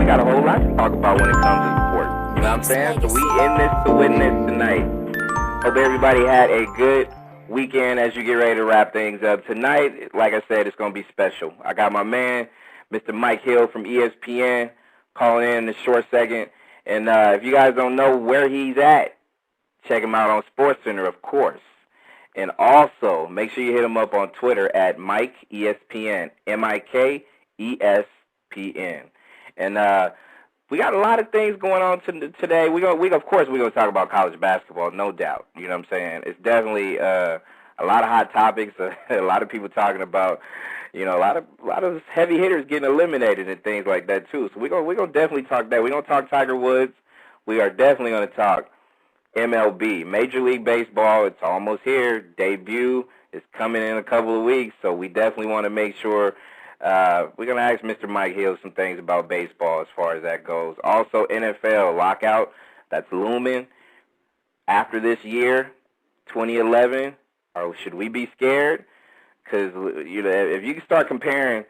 we got a whole lot to talk about when it comes to sports. You know what I'm saying? So we in this to win this tonight. Hope everybody had a good weekend as you get ready to wrap things up. Tonight, like I said, it's going to be special. I got my man, Mr. Mike Hill from ESPN, calling in a short second. And if you guys don't know where he's at, check him out on SportsCenter, of course. And also, make sure you hit him up on Twitter at MikeESPN, MikeESPN. And we got a lot of things going on today. Of course, we're going to talk about college basketball, no doubt. You know what I'm saying? It's definitely a lot of hot topics, a lot of people talking about, you know, a lot of heavy hitters getting eliminated and things like that, too. So we're gonna definitely talk that. We're going to talk Tiger Woods. We are definitely going to talk MLB, Major League Baseball. It's almost here. Debut is coming in a couple of weeks, so we definitely want to make sure we're going to ask Mr. Mike Hill some things about baseball as far as that goes. Also, NFL lockout that's looming after this year, 2011. Or should we be scared? Because, you know, if you start comparing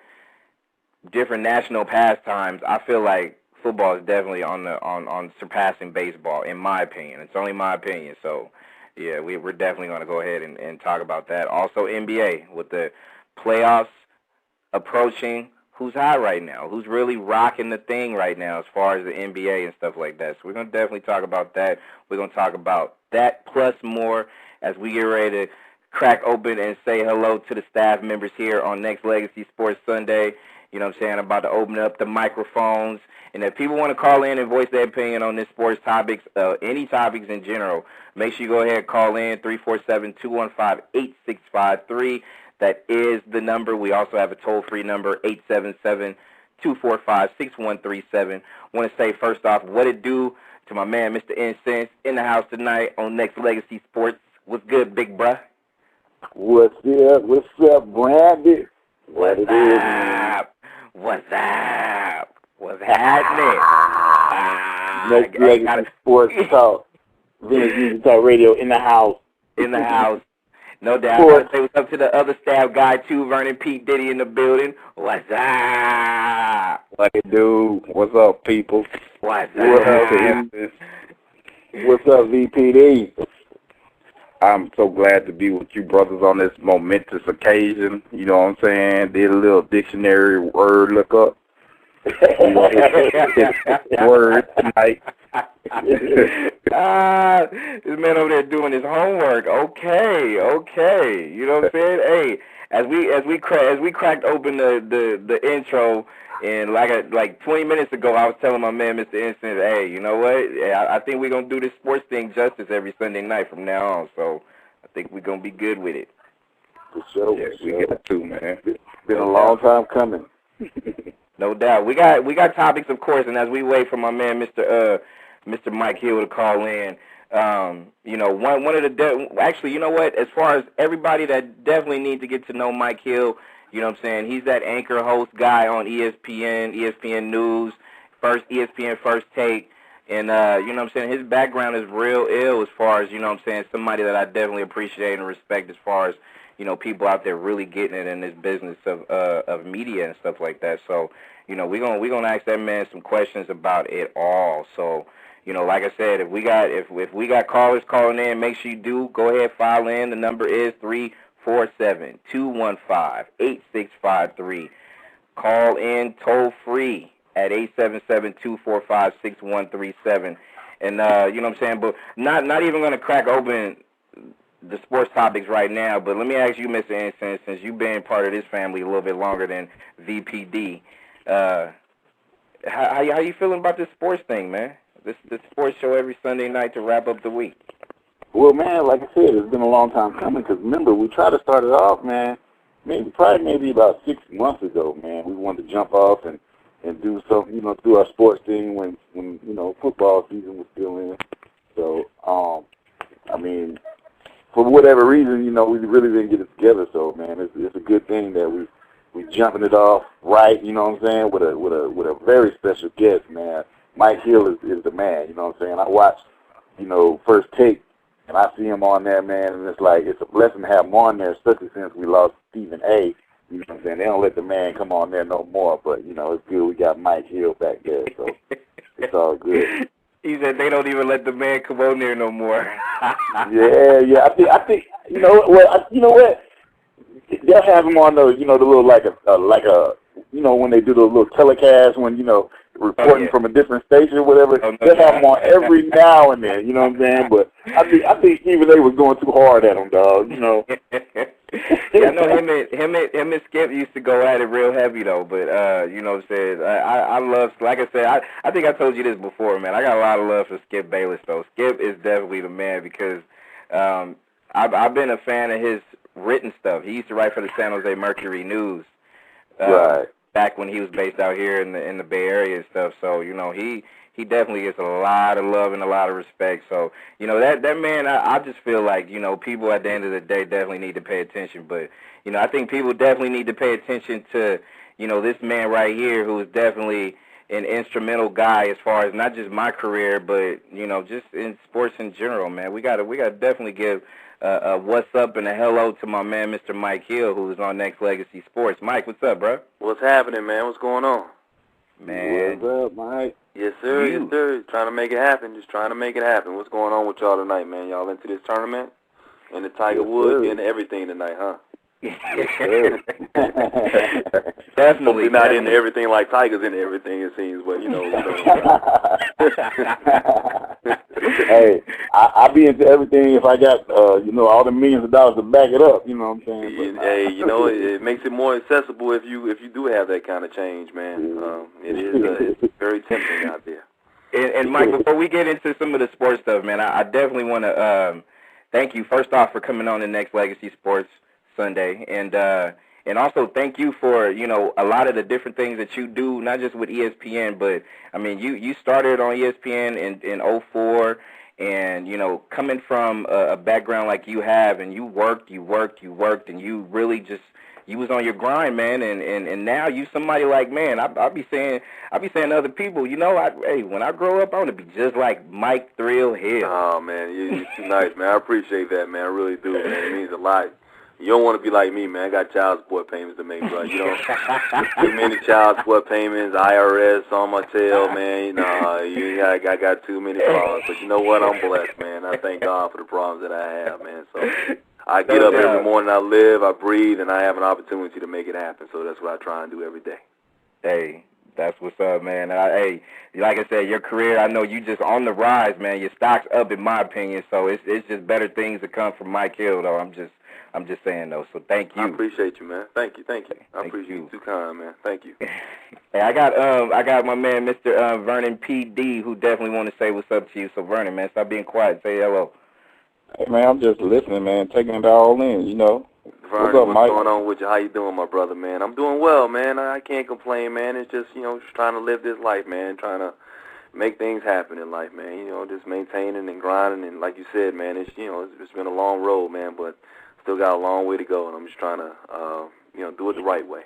different national pastimes, I feel like football is definitely on surpassing baseball, in my opinion. It's only my opinion. So, yeah, we're definitely going to go ahead and talk about that. Also, NBA, with the playoffs approaching, who's hot right now? Who's really rocking the thing right now as far as the NBA and stuff like that? So we're going to definitely talk about that. We're going to talk about that plus more as we get ready to crack open and say hello to the staff members here on Nexxlegacy Sports Sunday. You know what I'm saying? I'm about to open up the microphones. And if people want to call in and voice their opinion on this sports topics, any topics in general, make sure you go ahead and call in 347-215-8653. That is the number. We also have a toll-free number, 877-245-6137. Want to say first off, what it do to my man, Mr. Incense, in the house tonight on Nexxlegacy Sports. What's good, big bruh? What's up? What's up, Branded? What's up? What's up? What's happening? Nexxlegacy Sports Talk. VPDeezy Talk Radio in the house. In the house. No doubt. I gotta say what's up to the other staff guy, too, Vernon, Pete Diddy in the building. What's up? What it do? What's up, people? What's up? What's up, VPD? I'm so glad to be with you brothers on this momentous occasion. You know what I'm saying? Did a little dictionary word lookup. Word tonight. This man over there doing his homework. Okay. You know what I'm saying? Hey, as we cracked open the intro, and like 20 minutes ago, I was telling my man, Mr. Incense, hey, you know what? I think we're gonna do this sports thing justice every Sunday night from now on. So I think we're gonna be good with it. For sure. Yeah, we get it too, man. Been a long time coming. No doubt. We got topics, of course, and as we wait for my man, Mr. Mike Hill to call in, you know, one of the actually, you know what? As far as everybody that definitely need to get to know Mike Hill, you know what I'm saying? He's that anchor host guy on ESPN News, ESPN First Take, and you know what I'm saying? His background is real ill as far as, you know what I'm saying, somebody that I definitely appreciate and respect as far as, you know, people out there really getting it in this business of media and stuff like that. So, you know, we're gonna ask that man some questions about it all. So, you know, like I said, if we got callers calling in, make sure you do go ahead, file in. The number is 347-215-8653. Call in toll free at 877-245-6137. And you know what I'm saying, but not even gonna crack open the sports topics right now, but let me ask you, Mr. Incense, since you've been part of this family a little bit longer than VPD, how you feeling about this sports thing, man? This sports show every Sunday night to wrap up the week. Well, man, like I said, it's been a long time coming, because remember, we tried to start it off, man, maybe about 6 months ago, man. We wanted to jump off and do something, you know, do our sports thing when you know, football season was still in. So, I mean, for whatever reason, you know, we really didn't get it together. So, man, it's a good thing that we jumping it off right. You know what I'm saying? With a very special guest, man. Mike Hill is the man. You know what I'm saying? I watched, you know, First Take, and I see him on there, man, and it's like it's a blessing to have him on there, especially since we lost Stephen A. You You know what I'm saying? They don't let the man come on there no more, but, you know, it's good we got Mike Hill back there, so it's all good. He said they don't even let the man come on there no more. yeah. I think you know what? They'll have him on the, you know, the little like a you know, when they do the little telecast when, you know, reporting from a different station or whatever. They'll have him on every now and then, you know what I'm saying? But I think Stephen A was going too hard at him, dog. You know. Yeah, I know him and Skip used to go at it real heavy though, but you know what I'm saying, I love, like I said, I think I told you this before, man. I got a lot of love for Skip Bayless though. Skip is definitely the man because I've been a fan of his written stuff. He used to write for the San Jose Mercury News. Right. Back when he was based out here in the Bay Area and stuff. So, you know, he definitely gets a lot of love and a lot of respect. So, you know, that man, I just feel like, you know, people at the end of the day definitely need to pay attention. But, you know, I think people definitely need to pay attention to, you know, this man right here who is definitely an instrumental guy as far as not just my career, but, you know, just in sports in general, man. We gotta definitely give what's up and a hello to my man, Mr. Mike Hill, who is on Nexxlegacy Sports. Mike, what's up, bro? What's happening, man? What's going on? Man. What's up, Mike? Yes, sir. Yes, sir. Trying to make it happen. Just trying to make it happen. What's going on with y'all tonight, man? Y'all into this tournament? And the Tiger Woods and everything tonight, huh? Definitely. Not into everything like Tiger's into everything, it seems, but, you know. Hey, I be into everything if I got, you know, all the millions of dollars to back it up, you know what I'm saying? Hey, you know, it makes it more accessible if you do have that kind of change, man. It's very tempting out there. And Mike, before we get into some of the sports stuff, man, I definitely want to thank you, first off, for coming on the Nexxlegacy Sports Sunday, and also thank you for, you know, a lot of the different things that you do, not just with ESPN, but, I mean, you started on ESPN in 04, and, you know, coming from a background like you have, and you worked, and you really just, you was on your grind, man, and now you somebody like, man, I'll be saying to other people, you know, hey, when I grow up, I want to be just like Mike Thrill Hill. Oh, man, you're too nice, man. I appreciate that, man. I really do, man. It means a lot. You don't want to be like me, man. I got child support payments to make, bro. You know, too many child support payments, IRS on my tail, man. You know, I got too many problems. But you know what? I'm blessed, man. I thank God for the problems that I have, man. So I get up every morning, I live, I breathe, and I have an opportunity to make it happen. So that's what I try and do every day. Hey, that's what's up, man. Hey, like I said, your career, I know you just on the rise, man. Your stock's up, in my opinion. So it's just better things to come from Mike Hill, though. I'm just saying, though. So thank you. I appreciate you, man. Thank you. I appreciate you. Too kind, man. Thank you. Hey, I got my man, Mr. Vernon PD, who definitely want to say what's up to you. So Vernon, man, stop being quiet. Say hello. Hey, man, I'm just listening, man, taking it all in, you know. Vernon, what's going on with you? How you doing, my brother, man? I'm doing well, man. I can't complain, man. It's just, you know, just trying to live this life, man, trying to make things happen in life, man. You know, just maintaining and grinding, and like you said, man, it's, you know, it's been a long road, man, but still got a long way to go, and I'm just trying to, you know, do it the right way.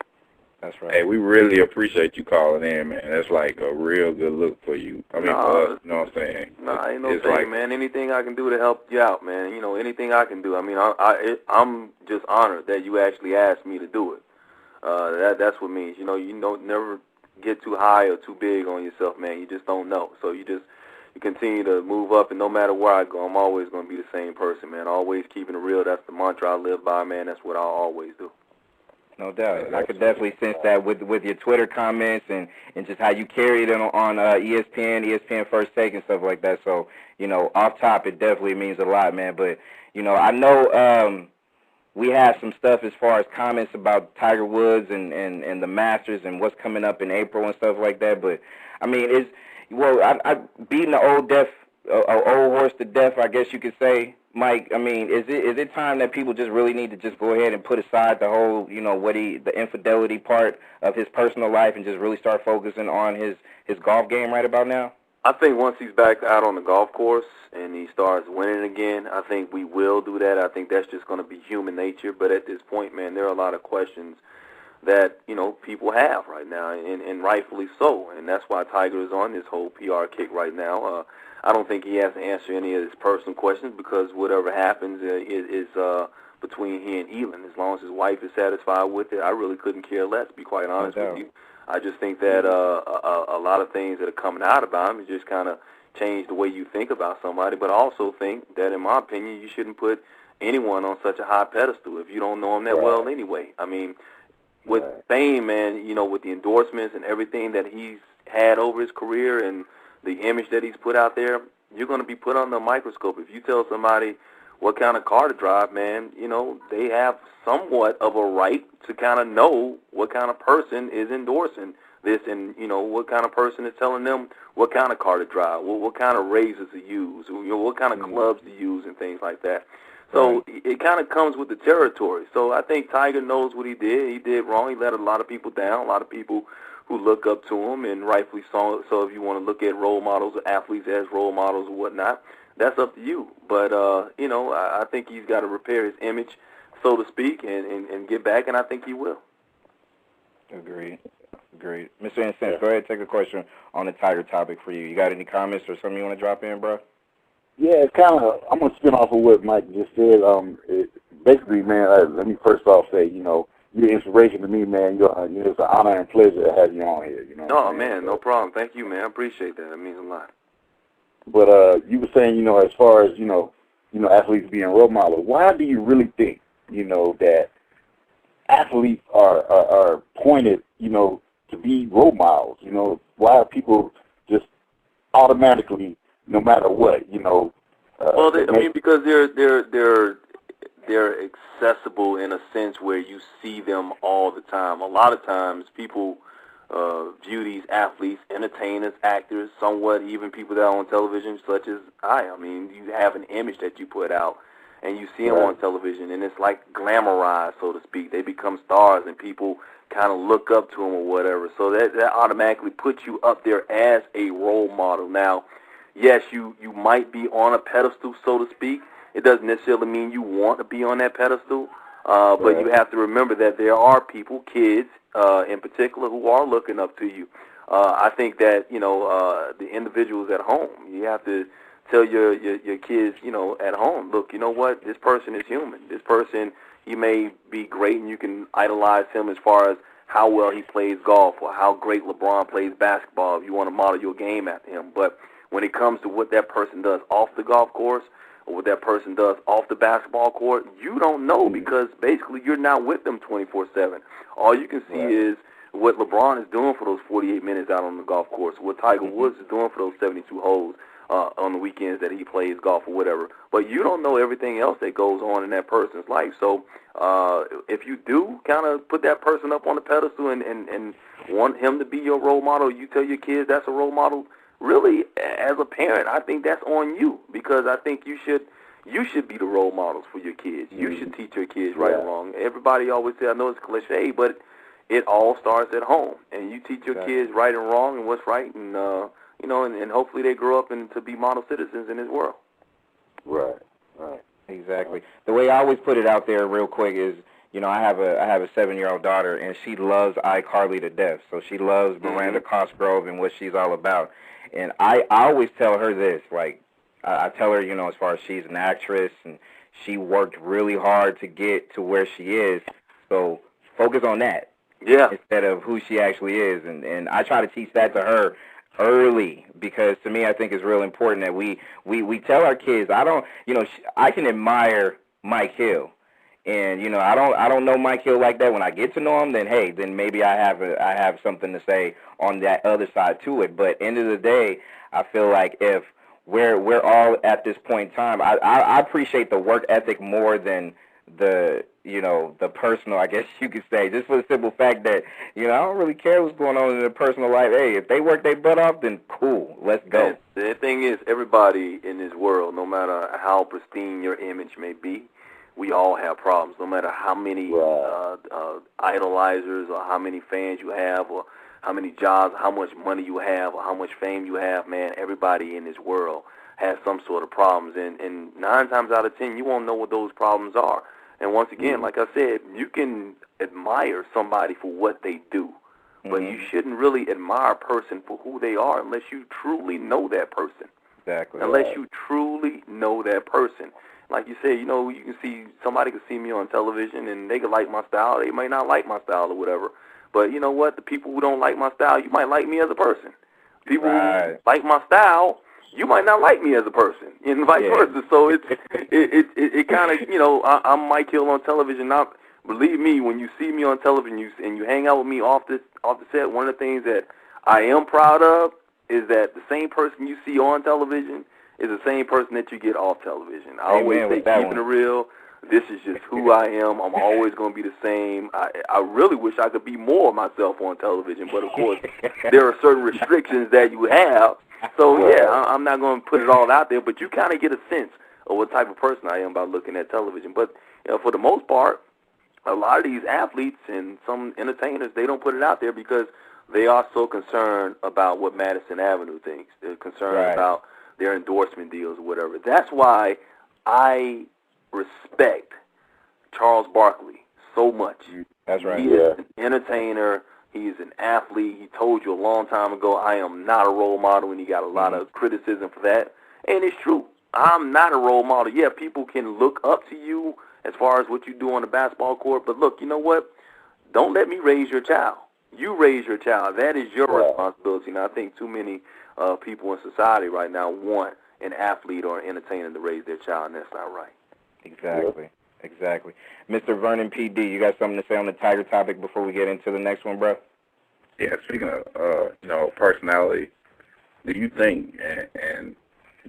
That's right. Hey, we really appreciate you calling in, man. That's like a real good look for you. I mean, for us, you know what I'm saying? Nah, ain't no thing, like, man. Anything I can do to help you out, man. You know, anything I can do. I mean, I'm just honored that you actually asked me to do it. That's what means. You know, you don't never get too high or too big on yourself, man. You just don't know. So you continue to move up, and no matter where I go, I'm always going to be the same person, man. Always keeping it real. That's the mantra I live by, man. That's what I'll always do. No doubt. I could definitely sense that with your Twitter comments and just how you carry it on ESPN First Take and stuff like that. So, you know, off top, it definitely means a lot, man. But, you know, I know we have some stuff as far as comments about Tiger Woods and the Masters and what's coming up in April and stuff like that. But, I mean, I beating the old horse to death, I guess you could say, Mike. I mean, is it time that people just really need to just go ahead and put aside the whole, you know, the infidelity part of his personal life and just really start focusing on his golf game right about now? I think once he's back out on the golf course and he starts winning again, I think we will do that. I think that's just going to be human nature. But at this point, man, there are a lot of questions that, you know, people have right now, and rightfully so. And that's why Tiger is on this whole PR kick right now. I don't think he has to answer any of his personal questions because whatever happens is between he and Elin. As long as his wife is satisfied with it, I really couldn't care less, to be quite honest with you. I just think that a lot of things that are coming out about him is just kind of change the way you think about somebody, but I also think that, in my opinion, you shouldn't put anyone on such a high pedestal if you don't know him that well anyway. I mean, with fame, man, you know, with the endorsements and everything that he's had over his career and the image that he's put out there, you're going to be put under a microscope. If you tell somebody what kind of car to drive, man, you know, they have somewhat of a right to kind of know what kind of person is endorsing this, and, you know, what kind of person is telling them what kind of car to drive, what kind of razors to use, you know, what kind of clubs to use and things like that. So it kind of comes with the territory. So I think Tiger knows what he did. He did wrong. He let a lot of people down, a lot of people who look up to him, and rightfully so. So if you want to look at role models or athletes as role models or whatnot, that's up to you. But, you know, I think he's got to repair his image, so to speak, and get back, and I think he will. Agreed. Mr. Incense, go ahead and take a question on the Tiger topic for you. You got any comments or something you want to drop in, bro? Yeah, it's kind of, I'm going to spin off of what Mike just said. Basically, man, let me first off say, you know, you're inspiration to me, man. It's an honor and pleasure to have you on here. You know. Oh, man, no problem. Thank you, man. I appreciate that. It means a lot. But you were saying, you know, as far as, you know, athletes being role models, why do you really think, you know, that athletes are pointed, you know, to be role models? You know, why are people just automatically, no matter what, you know? Well, because they're accessible in a sense where you see them all the time. A lot of times people view these athletes, entertainers, actors, somewhat even people that are on television, such as I mean, you have an image that you put out, and you see them on television, and it's like glamorized, so to speak. They become stars, and people kind of look up to them or whatever. So that automatically puts you up there as a role model. Now, yes, you might be on a pedestal, so to speak. It doesn't necessarily mean you want to be on that pedestal, but you have to remember that there are people, kids in particular, who are looking up to you. I think that, you know, the individuals at home, you have to tell your kids, you know, at home, look, you know what, this person is human. This person, he may be great, and you can idolize him as far as how well he plays golf or how great LeBron plays basketball if you want to model your game after him. But when it comes to what that person does off the golf course or what that person does off the basketball court, you don't know, because basically you're not with them 24/7. All you can see is what LeBron is doing for those 48 minutes out on the golf course, what Tiger Woods is doing for those 72 holes on the weekends that he plays golf or whatever. But you don't know everything else that goes on in that person's life. So if you do kind of put that person up on the pedestal and want him to be your role model, you tell your kids that's a role model, really, as a parent, I think that's on you, because I think you should be the role models for your kids. You should teach your kids right and wrong. Everybody always say, I know it's cliche, but it all starts at home. And you teach your kids right and wrong and what's right, and you know, and hopefully they grow up and to be model citizens in this world. Right. Exactly. The way I always put it out there real quick is, you know, I have a 7-year-old daughter, and she loves iCarly to death. So she loves Miranda Cosgrove and what she's all about. And I always tell her this, like, I tell her, you know, as far as she's an actress and she worked really hard to get to where she is, so focus on that instead of who she actually is. And I try to teach that to her early, because to me I think it's real important that we tell our kids, I can admire Mike Hill. And, you know, I don't know Mike Hill like that. When I get to know him, then maybe I have something to say on that other side to it. But end of the day, I feel like if we're all at this point in time, I appreciate the work ethic more than the personal, I guess you could say, just for the simple fact that, you know, I don't really care what's going on in their personal life. Hey, if they work their butt off, then cool, let's go. The thing is, everybody in this world, no matter how pristine your image may be, we all have problems, no matter how many idolizers or how many fans you have or how many jobs, how much money you have or how much fame you have, man. Everybody in this world has some sort of problems, and 9 times out of 10, you won't know what those problems are. And once again, like I said, you can admire somebody for what they do, but you shouldn't really admire a person for who they are unless you truly know that person. Exactly. Unless you truly know that person. like you said, somebody could see me on television and they could like my style. They might not like my style or whatever. But you know what? The people who don't like my style, you might like me as a person. People who like my style, you might not like me as a person, and vice versa. So it kind of, I'm Mike Hill on television. Now, believe me, when you see me on television and you hang out with me off the set, one of the things that I am proud of is that the same person you see on television is the same person that you get off television. I always say keeping it real. This is just who I am. I'm always going to be the same. I really wish I could be more of myself on television, but of course there are certain restrictions that you have. So I'm not going to put it all out there, but you kind of get a sense of what type of person I am by looking at television. But for the most part, a lot of these athletes and some entertainers, they don't put it out there because they are so concerned about what Madison Avenue thinks. They're concerned about their endorsement deals or whatever. That's why I respect Charles Barkley so much. That's right. He is an entertainer. He is an athlete. He told you a long time ago, I am not a role model, and he got a lot of criticism for that. And it's true. I'm not a role model. Yeah, people can look up to you as far as what you do on the basketball court, but look, you know what? Don't let me raise your child. You raise your child. That is your responsibility. And I think too many people in society right now want an athlete or an entertainer to raise their child, and that's not right. Exactly. Mr. Vernon PD, you got something to say on the Tiger topic before we get into the next one, bro? Yeah, speaking of, personality, do you think, and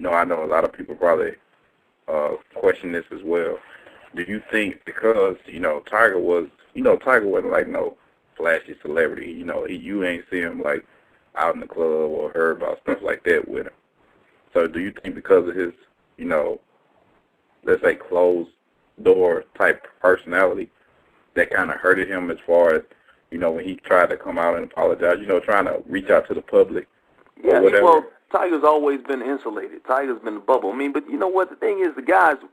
I know a lot of people probably question this as well, do you think because, Tiger wasn't like no flashy celebrity, you ain't see him like out in the club or heard about stuff like that with him. So do you think because of his, let's say closed door type personality, that kind of hurted him as far as, when he tried to come out and apologize, trying to reach out to the public or whatever? Well, Tiger's always been insulated. Tiger's been a bubble. I mean, but you know what? The thing is,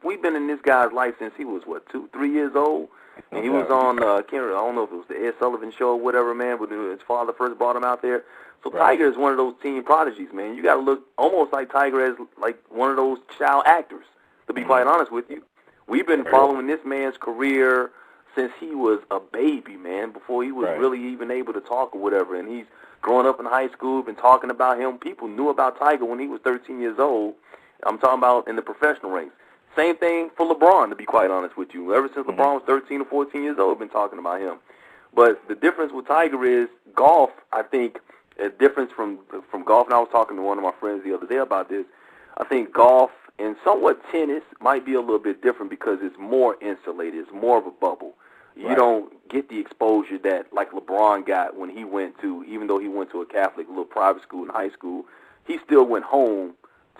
we've been in this guy's life since he was, 2-3 years old? And he was on, I don't know if it was the Ed Sullivan Show or whatever, man, but his father first brought him out there. So Tiger is one of those teen prodigies, man. You got to look almost like Tiger as like one of those child actors, to be quite honest with you. We've been following this man's career since he was a baby, man, before he was really even able to talk or whatever. And he's growing up in high school, been talking about him. People knew about Tiger when he was 13 years old. I'm talking about in the professional ranks. Same thing for LeBron, to be quite honest with you. Ever since LeBron was 13 or 14 years old, I've been talking about him. But the difference with Tiger is golf, I think, a difference from golf, and I was talking to one of my friends the other day about this. I think golf and somewhat tennis might be a little bit different because it's more insulated. It's more of a bubble. You don't get the exposure that like LeBron got when he went to, even though he went to a Catholic little private school in high school, he still went home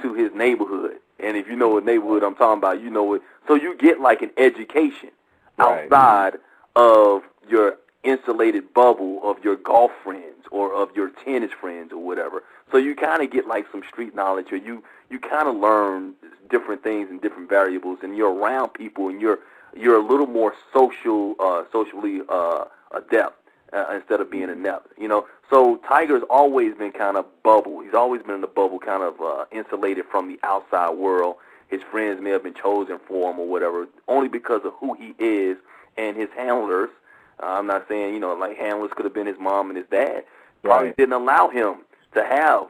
to his neighborhood. And if you know what neighborhood I'm talking about, you know it. So you get like an education outside of your insulated bubble of your golf friends or of your tennis friends or whatever. So you kind of get like some street knowledge, or you kind of learn different things and different variables, and you're around people, and you're a little more socially adept instead of being inept, So Tiger's always been kind of bubble. He's always been in the bubble, kind of insulated from the outside world. His friends may have been chosen for him or whatever, only because of who he is and his handlers. I'm not saying, like handlers could have been his mom and his dad. Probably didn't allow him to have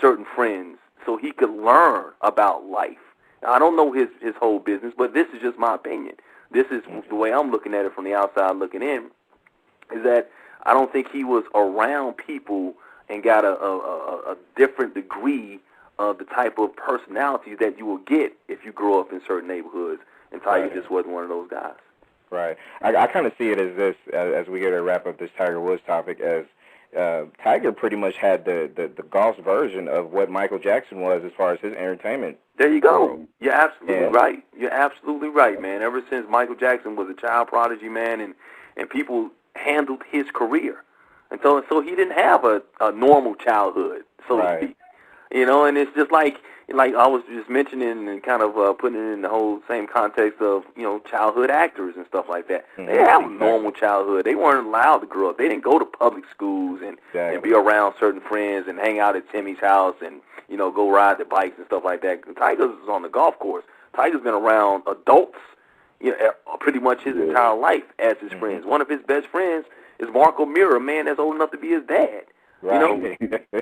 certain friends so he could learn about life. Now, I don't know his whole business, but this is just my opinion. This is the way I'm looking at it from the outside looking in, is that I don't think he was around people and got a different degree of the type of personality that you will get if you grow up in certain neighborhoods, and Tiger just wasn't one of those guys. Right. I kind of see it as this, as we get to wrap up this Tiger Woods topic, as Tiger pretty much had the golf's version of what Michael Jackson was as far as his entertainment. There you go. You're absolutely right. You're absolutely right, man. Ever since Michael Jackson was a child prodigy, man, and people handled his career. And so he didn't have a normal childhood, so to speak. And it's just like I was just mentioning and kind of putting it in the whole same context of, childhood actors and stuff like that. They didn't have a normal childhood. They weren't allowed to grow up. They didn't go to public schools and be around certain friends and hang out at Timmy's house and, go ride the bikes and stuff like that. Tiger was on the golf course. Tiger's been around adults, pretty much his entire life as his friends. One of his best friends is Marco Mira, a man that's old enough to be his dad. Right.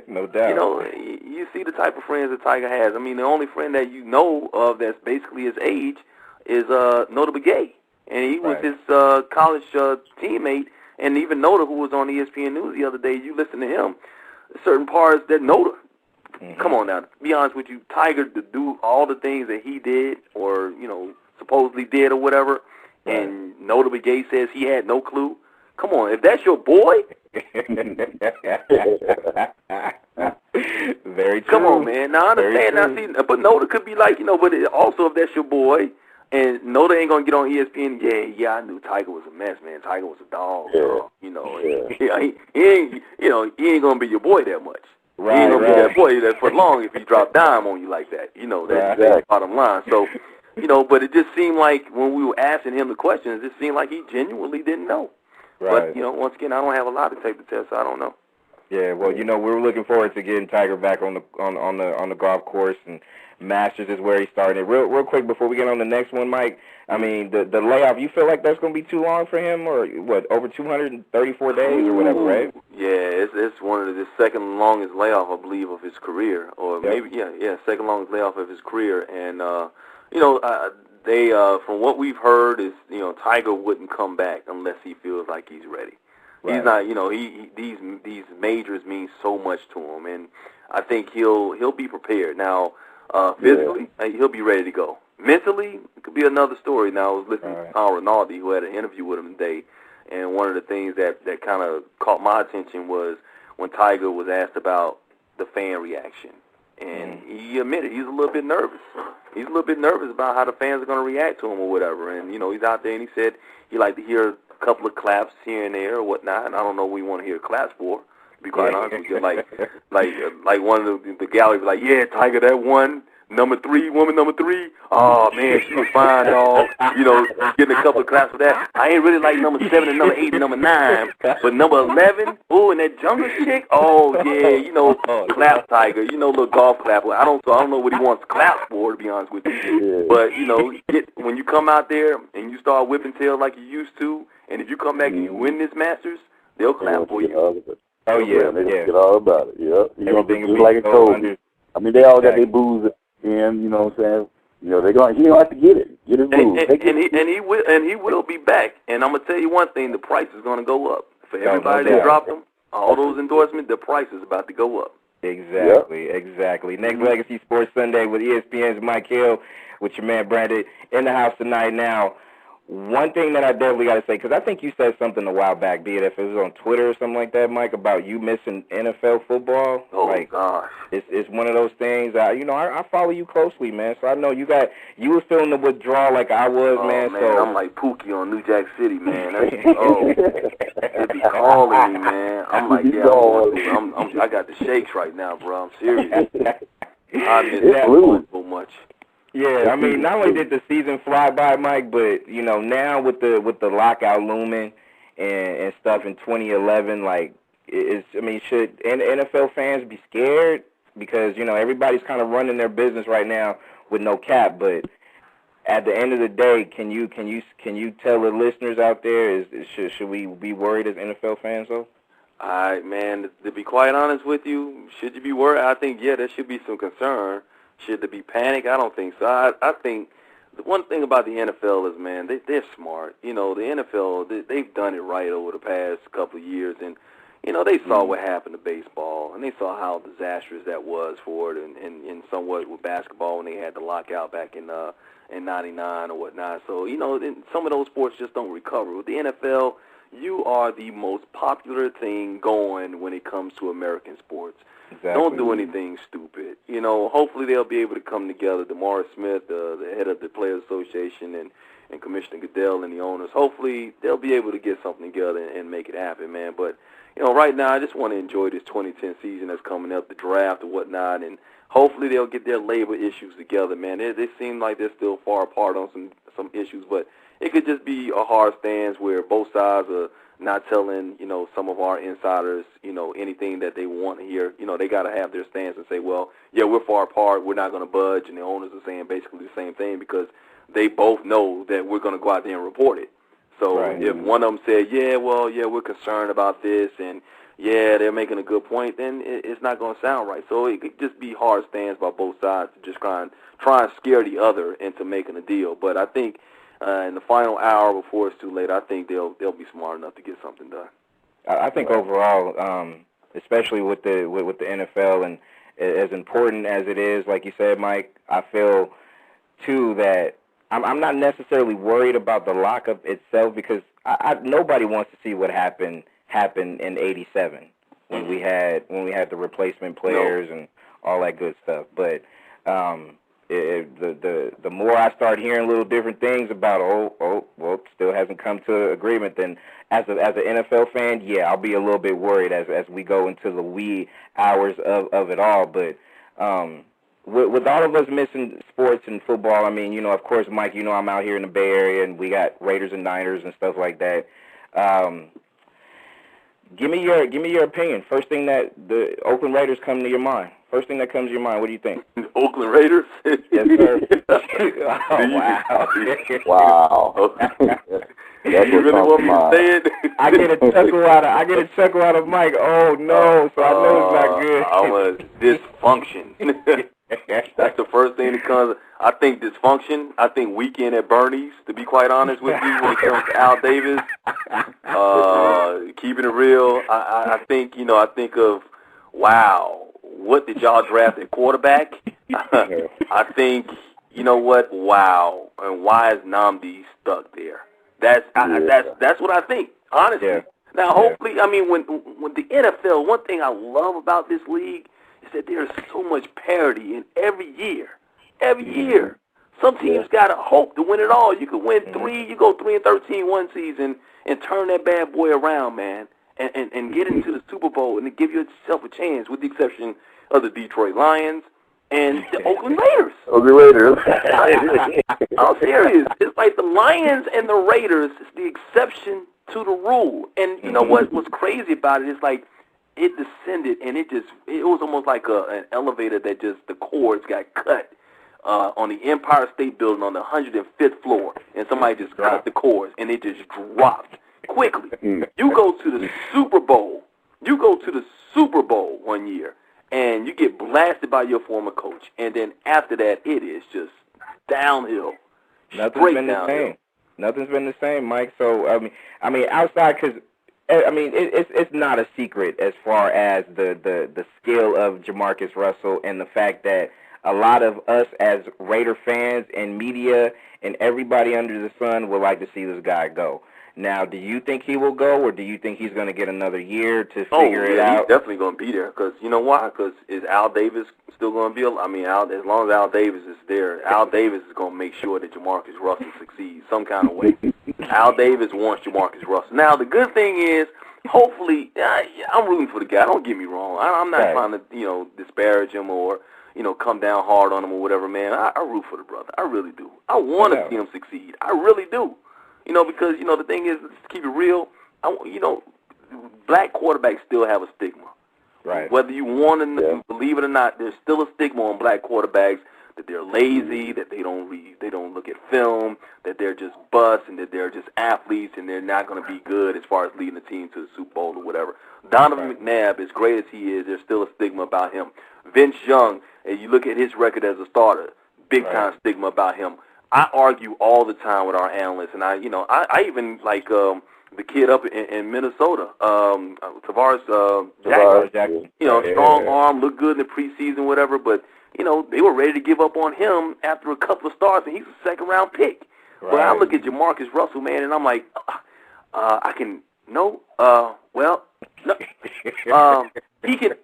No doubt. You see the type of friends that Tiger has. I mean, the only friend that you know of that's basically his age is Nota Begay. And he was his college teammate. And even Nota, who was on ESPN News the other day, you listen to him, certain parts that Nota, come on now, to be honest with you, Tiger to do all the things that he did or, supposedly did or whatever, and Nota Begay says he had no clue. Come on, if that's your boy. Very true. Come on, man. Now, I understand. Now, see, but Nota could be like, but also if that's your boy, and Nota ain't going to get on ESPN, yeah, I knew Tiger was a mess, man. Tiger was a dog, he ain't going to be your boy that much. Right, he ain't going to be that boy that for long if he drop dime on you like that. That's the bottom line. So, but it just seemed like when we were asking him the questions, it seemed like he genuinely didn't know. Right. But, once again, I don't have a lot to take the test, so I don't know. Yeah, well, we're looking forward to getting Tiger back on the golf course, and Masters is where he started. Real quick before we get on the next one, Mike. I mean, the layoff. You feel like that's going to be too long for him, or what? Over 234 days or whatever, right? Yeah, it's one of the second longest layoff, I believe, of his career, or maybe second longest layoff of his career. And they from what we've heard is Tiger wouldn't come back unless he feels like he's ready. Right. He's not, these majors mean so much to him, and I think he'll be prepared. Now, physically, he'll be ready to go. Mentally, it could be another story. Now, I was listening to Tom Rinaldi, who had an interview with him today, and one of the things that kind of caught my attention was when Tiger was asked about the fan reaction, and he admitted he's a little bit nervous. He's a little bit nervous about how the fans are going to react to him or whatever, and, he's out there, and he said he liked to hear a couple of claps here and there or whatnot, and I don't know what we want to hear claps for, to be quite honest with you. Like one of the gallery was like, yeah, Tiger, that one, woman number 3, oh, man, she was fine, dog. Getting a couple of claps for that. I ain't really like number 7 and number 8 and number 9, but number 11, and that jungle chick, oh, yeah, clap Tiger, little golf clap. I don't know what he wants claps for, to be honest with you. But, when you come out there and you start whipping tail like you used to, and if you come back and you win this Masters, they'll clap for you. Oh, yeah, they get all about it, yeah. Everything just like it told you. I mean, they all got their booze in, you know what I'm saying? He don't have to get it. Get his booze. And he will be back. And I'm going to tell you one thing, the price is going to go up. For everybody that dropped them, all those endorsements, the price is about to go up. Exactly. Nexxlegacy Sports Sunday with ESPN's Mike Hill, with your man Branded in the house tonight. Now, one thing that I definitely got to say, because I think you said something a while back, be it if it was on Twitter or something like that, Mike, about you missing NFL football. Oh, gosh. It's one of those things. I follow you closely, man, so I know you was feeling the withdrawal like I was, man. Man, so I'm like Pookie on New Jack City, man. They be calling me, man. I'm like, I got the shakes right now, bro. I'm serious. I miss that one so much. Yeah, I mean, not only did the season fly by, Mike, but now with the lockout looming and stuff in 2011, should NFL fans be scared? Because everybody's kind of running their business right now with no cap. But at the end of the day, can you tell the listeners out there should we be worried as NFL fans though? All right, man. To be quite honest with you, should you be worried? I think there should be some concern. Should there be panic? I don't think so. I think the one thing about the NFL is, man, they're smart. The NFL, they've done it right over the past couple of years, and they saw what happened to baseball, and they saw how disastrous that was for it, and somewhat with basketball when they had the lockout back in '99 or whatnot. So some of those sports just don't recover. With the NFL, you are the most popular thing going when it comes to American sports. Exactly. Don't do anything stupid. Hopefully they'll be able to come together. DeMar Smith, the head of the Players Association, and Commissioner Goodell and the owners, hopefully they'll be able to get something together and make it happen, man. But, right now I just want to enjoy this 2010 season that's coming up, the draft and whatnot, and hopefully they'll get their labor issues together, man. They seem like they're still far apart on some issues, but it could just be a hard stance where both sides are not telling, some of our insiders, anything that they want to hear. They got to have their stance and say, well, yeah, we're far apart, we're not going to budge, and the owners are saying basically the same thing because they both know that we're going to go out there and report it. So if one of them said, we're concerned about this, and yeah, they're making a good point, then it's not going to sound right. So it could just be hard stands by both sides to just try and scare the other into making a deal. But I think in the final hour before it's too late, I think they'll be smart enough to get something done. I think overall, especially with the NFL, and as important as it is, like you said, Mike, I feel too that I'm not necessarily worried about the lockup itself because nobody wants to see what happened in '87 when we had the replacement players and all that good stuff. But the more I start hearing little different things about still hasn't come to agreement, then as an NFL fan, yeah, I'll be a little bit worried as we go into the wee hours of it all. But with all of us missing sports and football, I mean, of course, Mike, I'm out here in the Bay Area and we got Raiders and Niners and stuff like that. Give me your opinion. First thing that the Oakland Raiders come to your mind. First thing that comes to your mind. What do you think? Oakland Raiders? Yes, sir. Oh, wow. Wow. You really want me to say it? I get a chuckle out of Mike. Oh no! So I know it's not good. I was dysfunction. That's the first thing that comes. I think dysfunction. I think weekend at Bernie's, to be quite honest with you, when it comes to Al Davis. Keeping it real, I think, I think of, wow, what did y'all draft at quarterback? I think, what, wow, and why is Nnamdi stuck there? That's what I think, honestly. Yeah. Now, hopefully, I mean, when the NFL, one thing I love about this league is that there's so much parity in every year. Every year. Some teams got to hope to win it all. You could win 3, you go 3-13 one season and turn that bad boy around, man, and get into the Super Bowl and to give yourself a chance, with the exception of the Detroit Lions and the Oakland Raiders. I'm serious. It's like the Lions and the Raiders is the exception to the rule. And you know what's crazy about it is like it descended and it was almost like an elevator that just the cords got cut. On the Empire State Building on the 105th floor, and somebody just cut the cords, and it just dropped quickly. You go to the Super Bowl. One year, and you get blasted by your former coach, and then after that, it is just downhill. Nothing's been the same. Nothing's been the same, Mike. So I mean, outside, because it's not a secret as far as the skill of Jamarcus Russell and the fact that a lot of us as Raider fans and media and everybody under the sun would like to see this guy go. Now, do you think he will go, or do you think he's going to get another year to figure it out? He's definitely going to be there, because you know why? Because is Al Davis still going to be? I mean, as long as Al Davis is there, Al Davis is going to make sure that Jamarcus Russell succeeds some kind of way. Al Davis wants Jamarcus Russell. Now, the good thing is, hopefully, I'm rooting for the guy. Don't get me wrong. I'm not trying to, disparage him or come down hard on him or whatever, man. I root for the brother. I really do. I want to see him succeed. I really do. Because, the thing is, let's keep it real, black quarterbacks still have a stigma. Right. Whether you want to believe it or not, there's still a stigma on black quarterbacks that they're lazy, that they don't read, they don't look at film, that they're just busts, and that they're just athletes, and they're not going to be good as far as leading the team to the Super Bowl or whatever. Donovan McNabb, as great as he is, there's still a stigma about him. Vince Young, and you look at his record as a starter, big-time stigma about him. I argue all the time with our analysts, and I even like the kid up in Minnesota, Tavares Jackson. Strong arm, looked good in the preseason, whatever. But they were ready to give up on him after a couple of starts, and he's a second-round pick. Right. But I look at Jamarcus Russell, man, and I'm like, he can.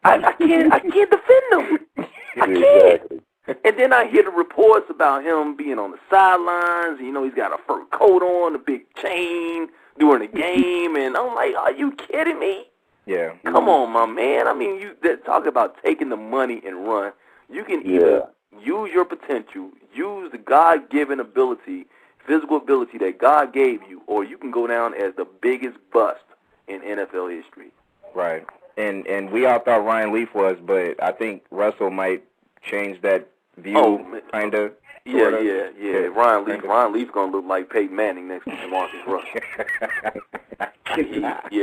I can't defend him. I can't. And then I hear the reports about him being on the sidelines. He's got a fur coat on, a big chain during the game. And I'm like, are you kidding me? Yeah. Come on, my man. I mean, talk about taking the money and run. You can either use your potential, use the God-given ability physical ability that God gave you, or you can go down as the biggest bust in NFL history. Right. And we all thought Ryan Leaf was, but I think Russell might change that view, kind of. Yeah. Ryan Leaf's gonna look like Peyton Manning next to Jamarcus Russell.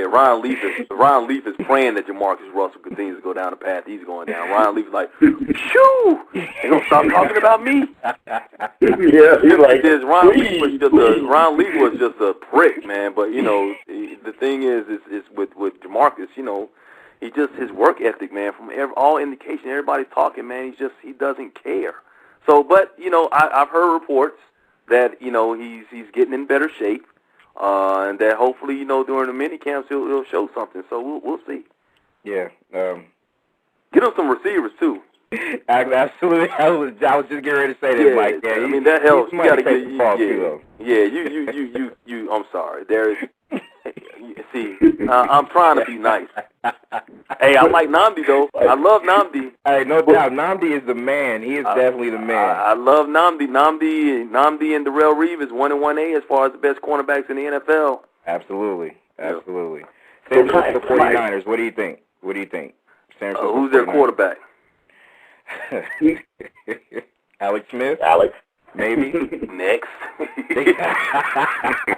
Ryan Leaf is praying that Jamarcus Russell continues to go down the path he's going down. Ryan Leaf is like, shoo! They gonna stop talking about me? Yeah, he's like, Ryan Leaf was just a prick, man. But the thing is with Jamarcus, he just his work ethic, man. From all indication, everybody's talking, man. He doesn't care. So, but I've heard reports that he's getting in better shape, and that hopefully during the mini camps he'll show something. So we'll see. Yeah. Get him some receivers too. Absolutely. I was just getting ready to say that, Mike. Yeah, I mean that helps. You gotta get you. I'm sorry. There is. See, I'm trying to be nice. Hey, I like Nnamdi though. I love Nnamdi. Hey, no doubt, Nnamdi is the man. He is definitely the man. I love Nnamdi. Nnamdi and Darrell Reeves is 1-1A as far as the best cornerbacks in the NFL. Absolutely. San Francisco 49ers. What do you think? Who's their quarterback? Alex Smith. Maybe. Next.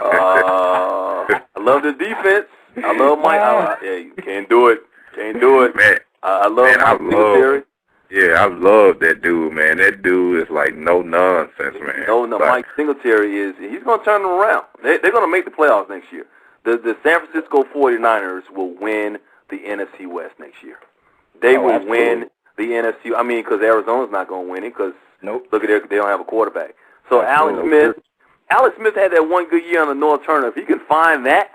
I love the defense. I love Mike. You can't do it. Man, I love Mike Singletary. Yeah, I love that dude, man. That dude is like no nonsense, man. No, Mike Singletary he's going to turn them around. They're going to make the playoffs next year. The San Francisco 49ers will win the NFC West next year. They will win the NFC. I mean, because Arizona's not going to win it because look at they don't have a quarterback. So Alex Smith had that one good year on the North Turner. If he can find that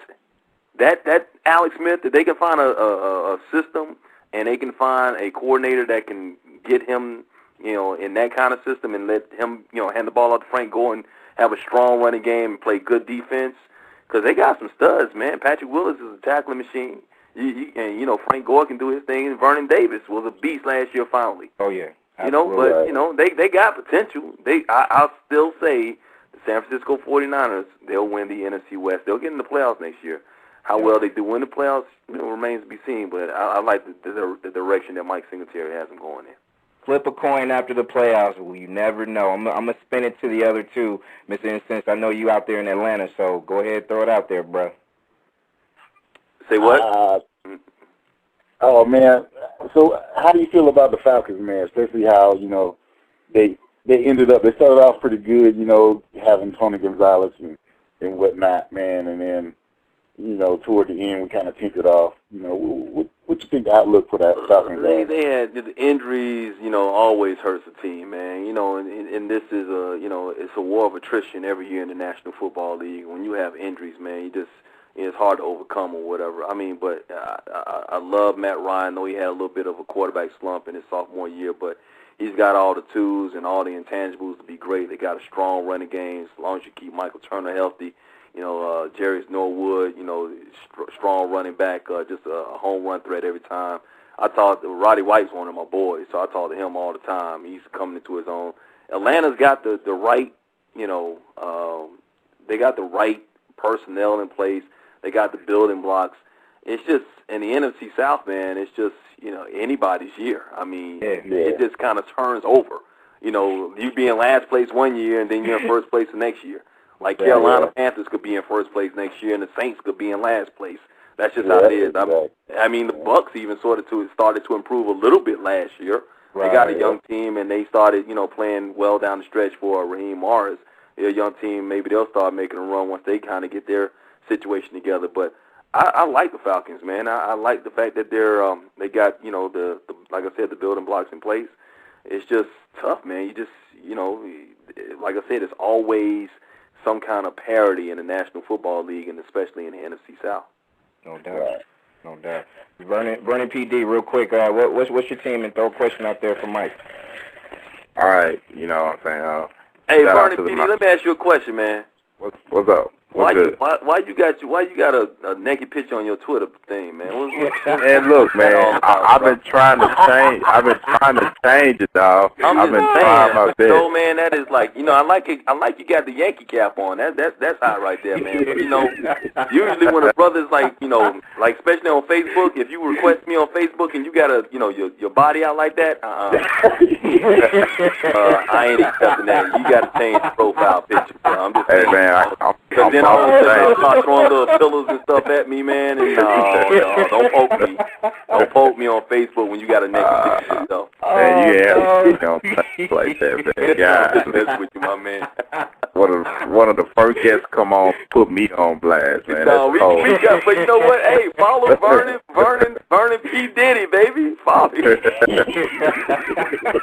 Alex Smith, that they can find a system and they can find a coordinator that can get him, in that kind of system and let him, hand the ball out to Frank Gore and have a strong running game and play good defense. Because they got some studs, man. Patrick Willis is a tackling machine. And Frank Gore can do his thing. And Vernon Davis was a beast last year finally. Oh, yeah. But, they got potential. I'll still say the San Francisco 49ers, they'll win the NFC West. They'll get in the playoffs next year. How well they do win the playoffs, remains to be seen. But I like the direction that Mike Singletary has them going in. Flip a coin after the playoffs. Well, you never know. I'm going to spin it to the other two, Mr. Incense. I know you out there in Atlanta, so go ahead, throw it out there, bro. Say what? Oh, man. So how do you feel about the Falcons, man, especially how, they ended up, they started off pretty good, having Tony Gonzalez and whatnot, man, and then, toward the end we kind of tinkered off. What you think the outlook for that Falcons? They had the injuries, always hurts the team, man. And this is it's a war of attrition every year in the National Football League. When you have injuries, man, it's hard to overcome or whatever. I mean, but I love Matt Ryan. I know he had a little bit of a quarterback slump in his sophomore year, but he's got all the tools and all the intangibles to be great. They got a strong running game as long as you keep Michael Turner healthy. Jerry Norwood, strong running back, just a home run threat every time. I talked to Roddy White's one of my boys, so I talk to him all the time. He's coming into his own. Atlanta's got the right, they got the right personnel in place. They got the building blocks. It's just, in the NFC South, man, it's just, anybody's year. I mean, it just kind of turns over. You be in last place one year and then you're in first place the next year. Like Carolina Panthers could be in first place next year and the Saints could be in last place. That's just how it is. I mean, the Bucks even started to improve a little bit last year. They got a young team and they started, playing well down the stretch for Raheem Morris. They're a young team. Maybe they'll start making a run once they kind of get their situation together. But I like the Falcons, man. I like the fact that they got the like I said, the building blocks in place. It's just tough, man. You just like I said, it's always some kind of parity in the National Football League and especially in the NFC South. No doubt. Vernon PD, real quick. What's your team? And throw a question out there for Mike. All right, you know what I'm saying. Hey, Vernon PD, let me ask you a question, man. What's up? Why you got a naked picture on your Twitter thing, man? And look, man, I've been trying to change. I've been trying to change it, dog. I've been trying my best. No, man, that is like, I like it. I like you got the Yankee cap on. That's hot right there, man. But, usually when a brother's like, like especially on Facebook, if you request me on Facebook and you got your body out like that, I ain't accepting that. You got to change the profile picture. So I'm just saying. Hey, man, because then all of a sudden you start throwing little pillows and stuff at me, man. And no, don't poke me. Don't poke me on Facebook when you got a naked picture. So. Man, you don't like that, man. God, that's with you, my man. One of the first guests come on, put me on blast, man. No, we got, but you know what? Hey, follow Vernon P. Diddy, baby. Follow him.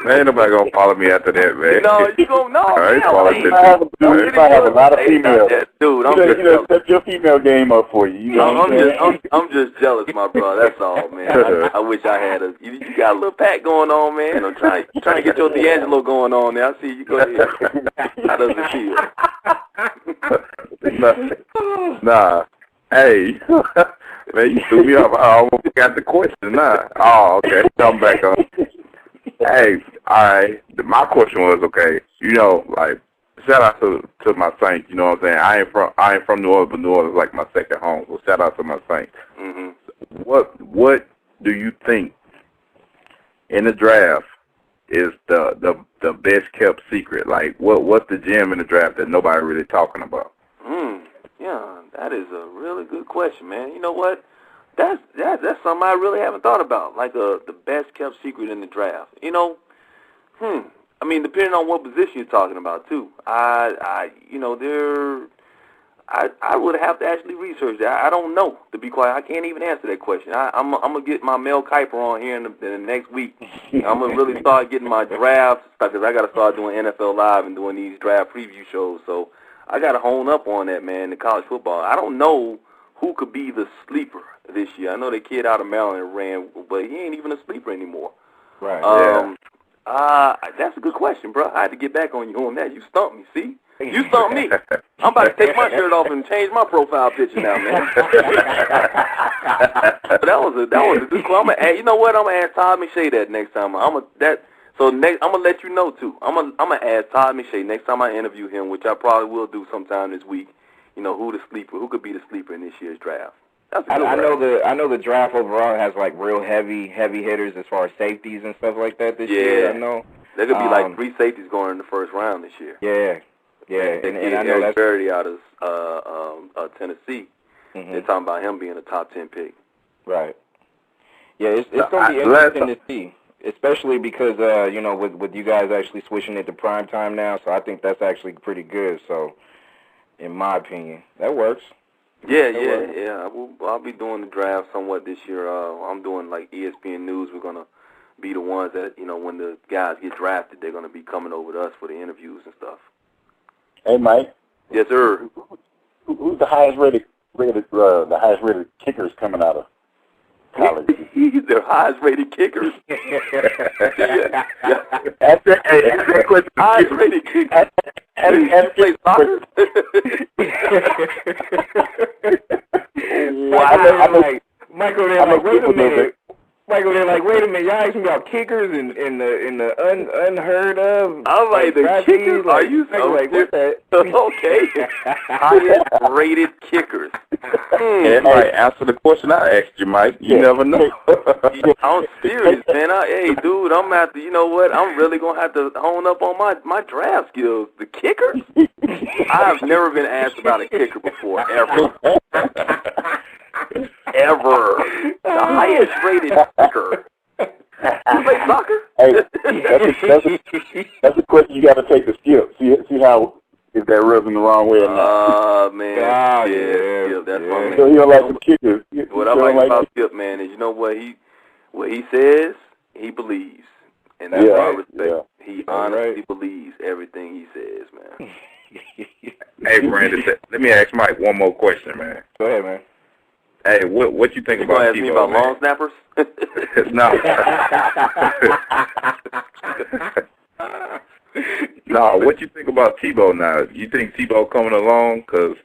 Man, ain't nobody gonna follow me after that, man. No, you gonna know. I have a lot of females. Dude, I'm just step your female game up for you. I'm just jealous, my brother. That's all, man. I wish I had you got a little pack going on, man. I'm trying to get your D'Angelo going on there. I see you. Go ahead. How does it feel? Nah. Hey, man, you threw me off. I almost forgot the question. Nah. Oh, okay. I'm back on. Hey, all right. My question was, okay, like, shout out to my Saints. You know what I'm saying? I ain't from New Orleans, but New Orleans is like my second home. So shout out to my Saints. Mm-hmm. What do you think in the draft is the best kept secret? Like, what's the gem in the draft that nobody really talking about? Yeah, that is a really good question, man. You know what? That's something I really haven't thought about. Like the best kept secret in the draft. I mean, depending on what position you're talking about too. I would have to actually research that. I don't know, to be quiet. I can't even answer that question. I'm gonna get my Mel Kiper on here in the next week. I'm gonna really start getting my drafts because I gotta start doing NFL Live and doing these draft preview shows. So I gotta hone up on that, man. The college football. I don't know who could be the sleeper this year. I know the kid out of Maryland ran, but he ain't even a sleeper anymore. Right. That's a good question, bro. I had to get back on you on that. You stumped me. See. You stumped me. I'm about to take my shirt off and change my profile picture now, man. that was a good question. You know what? I'm gonna ask Todd McShay that next time. I'm gonna let you know too. I'm gonna ask Todd McShay next time I interview him, which I probably will do sometime this week. Who could be the sleeper in this year's draft. I know the draft overall has like real heavy hitters as far as safeties and stuff like that this year. I know there could be like 3 safeties going in the first round this year. Yeah. And I know that's Verity out of Tennessee. Mm-hmm. They're talking about him being a top 10 pick. Right. Yeah, it's going to be interesting to see, especially because with you guys actually switching it to prime time now. So I think that's actually pretty good. So, in my opinion, that works. Yeah. I'll be doing the draft somewhat this year. I'm doing like ESPN News. We're gonna be the ones that when the guys get drafted, they're gonna be coming over to us for the interviews and stuff. Hey, Mike. Yes, sir. Who's the highest rated kickers coming out of college? The highest rated kickers. That's that question. Highest rated kickers. Play soccer. Michael, they're like, wait a minute. Michael, they're like, wait a minute, y'all asking about kickers in the unheard of. I'm like, the kickers? Are you so like, what the? Okay. Highest rated kickers. It might answer the question I asked you, Mike. You never know. I'm serious, man. Hey, dude, I'm at the, you know what? I'm really going to have to hone up on my draft skills. The kickers? I've never been asked about a kicker before, ever. Ever. The highest rated kicker. You play soccer? Hey, that's a question you got to take to Skip. See how if that rubs him the wrong way or not. Man. Yeah, that's my man. So he don't like some kickers. What I like about Skip, man, is what he says, he believes. And that's what I respect. Yeah. He honestly believes everything he says, man. Hey, Brandon, let me ask Mike one more question, man. Go ahead, man. Hey, what you think about Tebow? You going to ask me about long snappers? No. No, what you think about Tebow now? You think Tebow coming along? Cause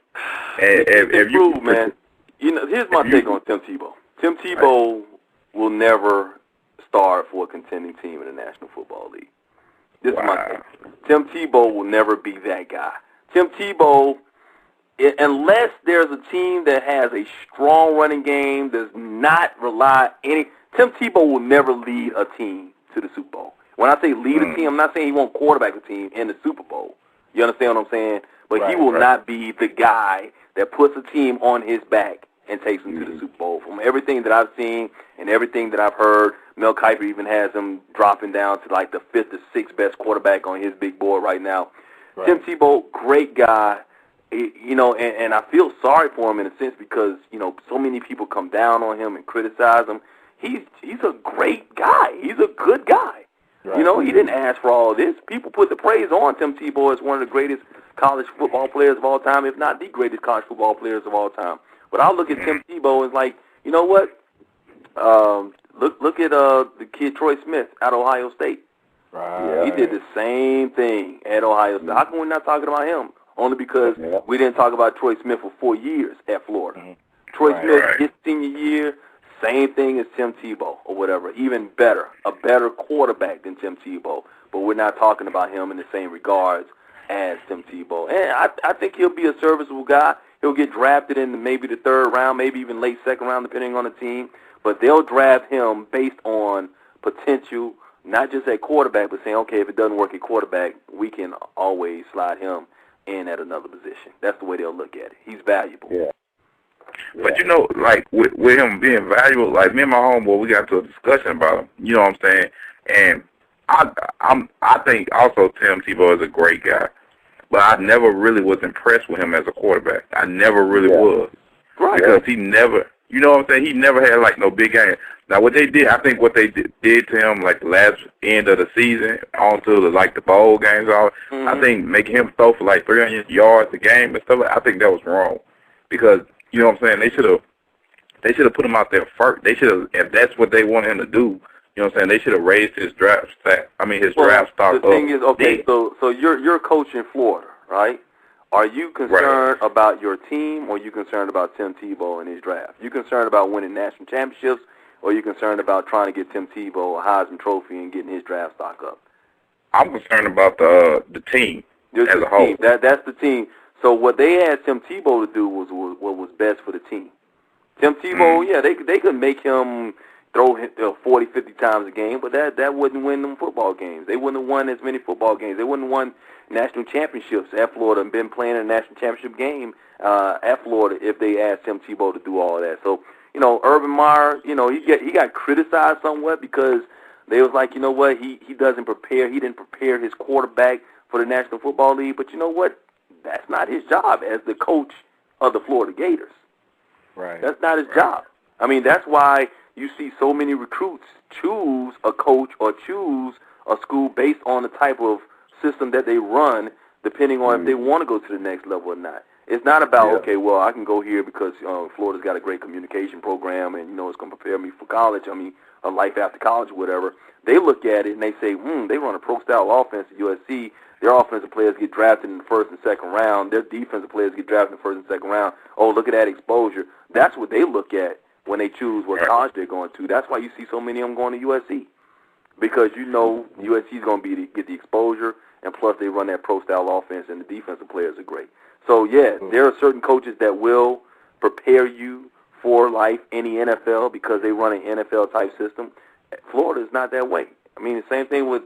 if you man, here's my take on Tim Tebow. Tim Tebow will never start for a contending team in the National Football League. This is my take. Tim Tebow will never be that guy. Tim Tebow, unless there's a team that has a strong running game, does not rely any. Tim Tebow will never lead a team to the Super Bowl. When I say lead a team, I'm not saying he won't quarterback a team in the Super Bowl. You understand what I'm saying? But he will not be the guy that puts a team on his back and takes them to the Super Bowl. From everything that I've seen and everything that I've heard, Mel Kiper even has him dropping down to like the 5th or 6th best quarterback on his big board right now. Right. Tim Tebow, great guy, and I feel sorry for him in a sense because, so many people come down on him and criticize him. He's a great guy. He's a good guy. Right. He didn't ask for all of this. People put the praise on Tim Tebow as one of the greatest college football players of all time, if not the greatest college football players of all time. But I look at Tim Tebow as like, you know what? Look at the kid Troy Smith out of Ohio State. Right. He did the same thing at Ohio State. How come we're not talking about him? Only because we didn't talk about Troy Smith for 4 years at Florida. Troy Smith, his senior year, same thing as Tim Tebow or whatever, even better, a better quarterback than Tim Tebow. But we're not talking about him in the same regards as Tim Tebow. And I think he'll be a serviceable guy. He'll get drafted in maybe the 3rd round, maybe even late 2nd round, depending on the team. But they'll draft him based on potential, not just at quarterback, but saying, okay, if it doesn't work at quarterback, we can always slide him in at another position. That's the way they'll look at it. He's valuable. Yeah. But, like, with him being valuable, like, me and my homeboy, we got to a discussion about him. You know what I'm saying? And I think also Tim Tebow is a great guy. But I never really was impressed with him as a quarterback. I never really was. Right. Because he never, you know what I'm saying? He never had, like, no big game. Now, what they did, I think what they did to him, like, the last end of the season, onto, the bowl games, I think making him throw for, like, 300 yards a game and stuff like that, I think that was wrong. Because, you know what I'm saying, they should have put him out there first. They should have, if that's what they want him to do, you know what I'm saying, they should have raised his draft stock. The thing is, okay, so you're coaching Florida, right? Are you concerned about your team, or are you concerned about Tim Tebow and his draft? You concerned about winning national championships, or are you concerned about trying to get Tim Tebow a Heisman Trophy and getting his draft stock up? I'm concerned about the team as a whole. That's the team. So what they asked Tim Tebow to do was what was best for the team. Tim Tebow, they could make him throw 40, 50 times a game, but that wouldn't win them football games. They wouldn't have won as many football games. They wouldn't have won national championships at Florida and been playing a national championship game at Florida if they asked Tim Tebow to do all of that. So, Urban Meyer, he got criticized somewhat because they was like, you know what, he doesn't prepare. He didn't prepare his quarterback for the National Football League. But you know what? That's not his job as the coach of the Florida Gators. Right. That's not his job. I mean, that's why you see so many recruits choose a coach or choose a school based on the type of system that they run, depending on if they want to go to the next level or not. It's not about, okay, well, I can go here because Florida's got a great communication program and, it's going to prepare me for college, a life after college or whatever. They look at it and they say, they run a pro-style offense at USC. Their offensive players get drafted in the 1st and 2nd round. Their defensive players get drafted in the 1st and 2nd round. Oh, look at that exposure. That's what they look at when they choose what college they're going to. That's why you see so many of them going to USC, because USC is going to get the exposure, and plus they run that pro-style offense, and the defensive players are great. So, there are certain coaches that will prepare you for life in the NFL because they run an NFL-type system. Florida is not that way. The same thing with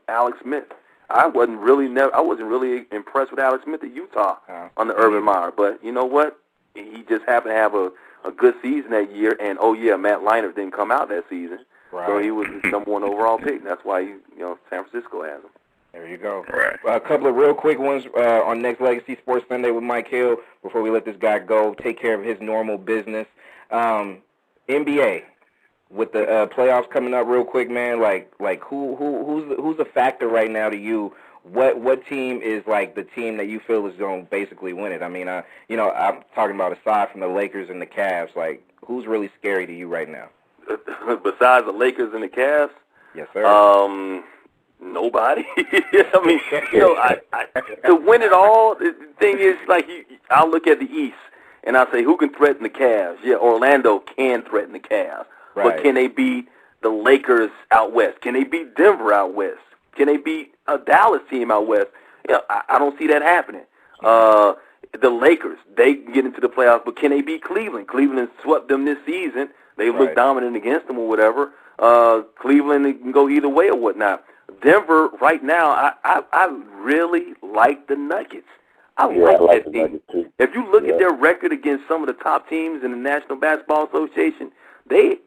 Alex Smith. I wasn't really impressed with Alex Smith at Utah under Urban Meyer, but you know what? He just happened to have a good season that year, and Matt Leinart didn't come out that season, so he was the number 1 overall pick. That's why San Francisco has him. There you go. Right. A couple of real quick ones on Nexxlegacy Sports Sunday with Mike Hill before we let this guy go, take care of his normal business. NBA. With the playoffs coming up real quick, man, like who's a factor right now to you? What team is like the team that you feel is going to basically win it? I'm talking about aside from the Lakers and the Cavs, like who's really scary to you right now? Besides the Lakers and the Cavs? Yes, sir. Nobody. To win it all, the thing is, like, I'll look at the East. and I say, who can threaten the Cavs? Yeah, Orlando can threaten the Cavs. Right. But can they beat the Lakers out west? Can they beat Denver out west? Can they beat a Dallas team out west? Yeah, I don't see that happening. The Lakers, they can get into the playoffs, but can they beat Cleveland? Cleveland swept them this season. They look dominant against them or whatever. Cleveland can go either way or whatnot. Denver, right now, I really like the Nuggets. I like that team. If you look at their record against some of the top teams in the National Basketball Association, they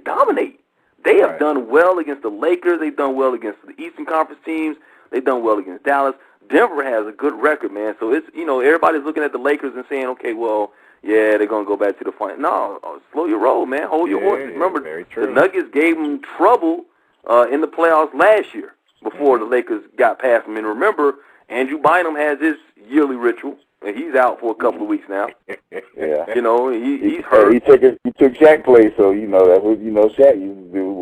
dominate. They have done well against the Lakers. They've done well against the Eastern Conference teams. They've done well against Dallas. Denver has a good record, man. So it's, everybody's looking at the Lakers and saying, okay, well, yeah, they're going to go back to the final. No, slow your roll, man. Hold your horses. Remember, the Nuggets gave them trouble in the playoffs last year before the Lakers got past them. And remember, Andrew Bynum has his yearly ritual, and he's out for a couple of weeks now. He's hurt. He took Shaq's place, so that's what Shaq used to do.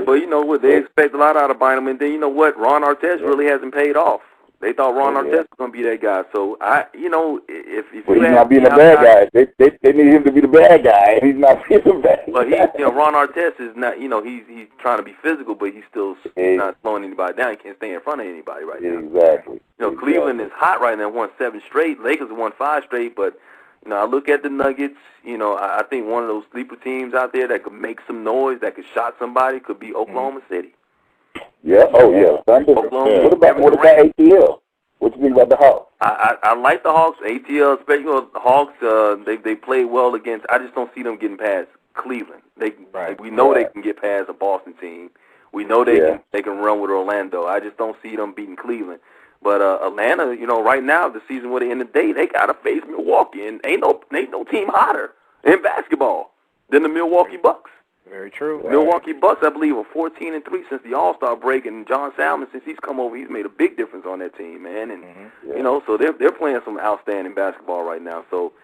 But what, they expect a lot out of Bynum, and then you know what, Ron Artest really hasn't paid off. They thought Ron Artest was going to be that guy. So if he's not being the bad guy. They need him to be the bad guy, and he's not being the bad guy. But Ron Artest is not. He's trying to be physical, but he's still not slowing anybody down. He can't stay in front of anybody right now. Exactly. Cleveland is hot right now. Won 7 straight. Lakers won 5 straight. But I look at the Nuggets. I think one of those sleeper teams out there that could make some noise, that could shot somebody, could be Oklahoma City. Yeah. Oh, yeah. Oklahoma. What about ATL? What you think about the Hawks? I like the Hawks. ATL, especially the Hawks. They play well against. I just don't see them getting past Cleveland. We know they can get past a Boston team. We know they can run with Orlando. I just don't see them beating Cleveland. But Atlanta, right now, the season where they end the day, they got to face Milwaukee, and ain't no team hotter in basketball than the Milwaukee Bucks. Very true. Milwaukee Bucks, I believe, are 14-3 since the All-Star break, and John Salmon, since he's come over, he's made a big difference on that team, man. And so they're playing some outstanding basketball right now. So,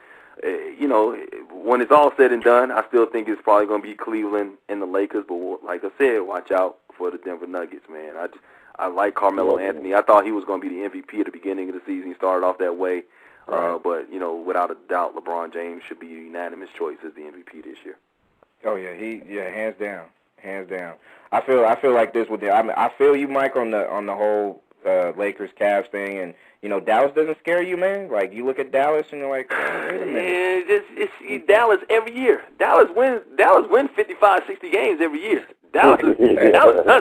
when it's all said and done, I still think it's probably going to be Cleveland and the Lakers. But like I said, watch out for the Denver Nuggets, man. I like Carmelo Anthony. I thought he was going to be the MVP at the beginning of the season. He started off that way. But, without a doubt, LeBron James should be a unanimous choice as the MVP this year. Oh yeah, hands down. I feel like this with I feel you, Mike, on the whole Lakers Cavs thing, and Dallas doesn't scare you, man. Like you look at Dallas and you're like, wait a minute. It's Dallas every year. Dallas wins 55, 60 games every year. Dallas does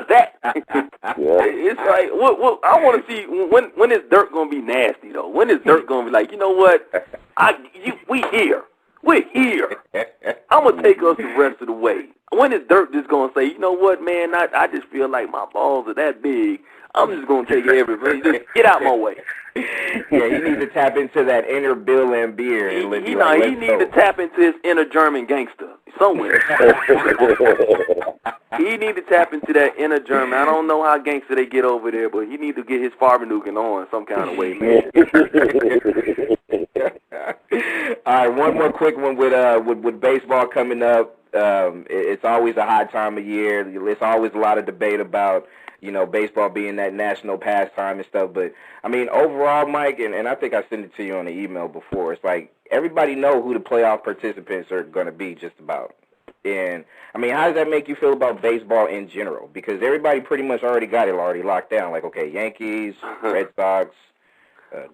that. It's like I want to see when is Dirk gonna be nasty though? When is Dirk gonna be like, you know what? We here. We're here. I'm going to take us the rest of the way. When is Dirk just going to say, you know what, man, I just feel like my balls are that big. I'm just going to take everybody. Just get out my way. Yeah, he needs to tap into that inner Bill Lambier. He needs to tap into his inner German gangster somewhere. He needs to tap into that inner German. I don't know how gangster they get over there, but he needs to get his Farbenuken on some kind of way, man. All right, one more quick one with baseball coming up. It's always a hot time of year. It's always a lot of debate about baseball being that national pastime and stuff. But I mean, overall, Mike, and I think I sent it to you on the email before. It's like everybody know who the playoff participants are going to be, just about. And I mean, how does that make you feel about baseball in general? Because everybody pretty much already got it locked down. Like, okay, Yankees, Red Sox.